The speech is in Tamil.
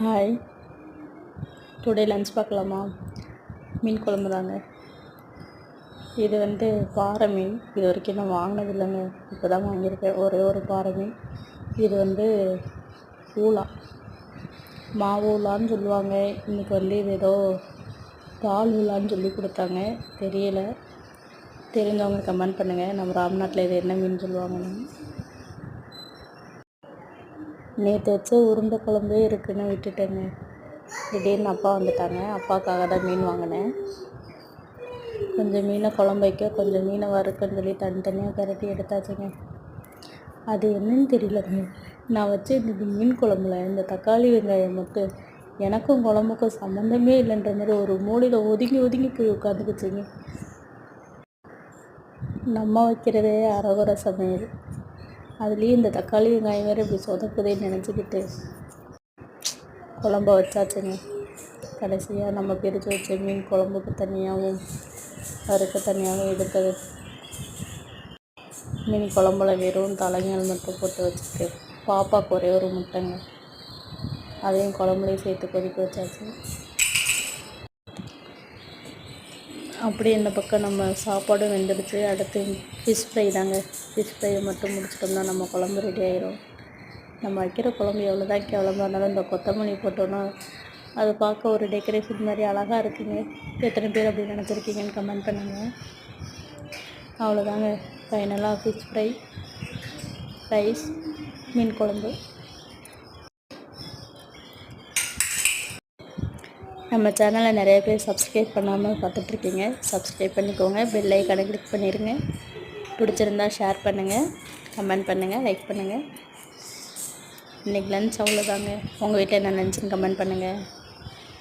ஹாய், டுடே லன்ச் பார்க்கலாமா? மீன் குழம்பு தாங்க. இது பாறை மீன். இது வரைக்கும் நான் வாங்கினது இல்லைங்க. இப்போ தான் வாங்கியிருக்கேன். ஒரே ஒரு பாறை மீன். இது ஊலா, ஊலான்னு சொல்லுவாங்க. இன்றைக்கி இது ஏதோ பால் ஊலான்னு சொல்லி கொடுத்தாங்க. தெரியலை, தெரிஞ்சவங்க கமெண்ட் பண்ணுங்கள். நம்ம ராம்நாட்டில் இது என்ன மீன் சொல்லுவாங்கன்னு. நேற்று வச்ச உருண்டை குழம்பே இருக்குன்னு விட்டுட்டேங்க. திடீர்னு அப்பா வந்துட்டாங்க. அப்பாவுக்காக தான் மீன் வாங்கினேன். கொஞ்சம் மீனை குழம்பு வைக்க, கொஞ்சம் மீனை வறுக்கன்னு சொல்லி தனித்தனியாக கரட்டி எடுத்தாச்சுங்க. அது என்னன்னு தெரியலங்க. நான் வச்ச இந்த மீன் குழம்புல இந்த தக்காளி வெங்காயம் மட்டும் எனக்கும் குழம்புக்கும் சம்மந்தமே இல்லைன்ற மாதிரி ஒரு மூலையில் ஒதுங்கி ஒதுங்கி போய் உட்காந்துக்குச்சுங்க. நம்ம வைக்கிறதே அரைகுறை சமையல், அதுலேயும் இந்த தக்காளி வெங்காயம் வேறு இப்படி சொதக்குதேன்னு நினச்சிக்கிட்டு குழம்ப வச்சாச்சுங்க. கடைசியாக நம்ம பிரித்து வச்ச மீன் குழம்புக்கு தனியாகவும் வறுக்க தனியாகவும் எடுத்தது. மீன் குழம்புல வெறும் தலைங்கள் மட்டும் போட்டு வச்சுட்டு பாப்பாவுக்கு ஒரே ஒரு முட்டைங்க, அதையும் குழம்புலையும் சேர்த்து கொதிக்க வச்சாச்சு. அப்படி இந்த பக்கம் நம்ம சாப்பாடும் வெந்துடுச்சு. அடுத்து ஃபிஷ் ஃப்ரை தாங்க. ஃபிஷ் ஃப்ரையை மட்டும் முடிச்சிட்டோம்னா நம்ம குழம்பு ரெடி ஆயிரும். நம்ம வைக்கிற குழம்பு எவ்வளோ தான் கேவலமாக இருந்தாலும் இந்த கொத்தமல்லி போட்டோன்னா அது பார்க்க ஒரு டெக்கரேஷன் மாதிரி அழகாக இருக்குங்க. எத்தனை பேர் அப்படி நினச்சிருக்கீங்கன்னு கமெண்ட் பண்ணுங்கள். அவ்வளோதாங்க. ஃபைனலாக ஃபிஷ் ஃப்ரை, ரைஸ், மீன் குழம்பு. நம்ம சேனலை நிறைய பேர் சப்ஸ்கிரைப் பண்ணாமல் பார்த்துட்ருக்கீங்க. சப்ஸ்கிரைப் பண்ணிக்கோங்க. பெல் ஐக்கானை கிளிக் பண்ணிடுங்க. பிடிச்சிருந்தா ஷேர் பண்ணுங்கள், கமெண்ட் பண்ணுங்கள், லைக் பண்ணுங்கள். இன்றைக்கி லன்ச் அவ்வளோதாங்க. உங்கள் வீட்டில் என்ன லன்ச்சுன்னு கமெண்ட் பண்ணுங்கள்.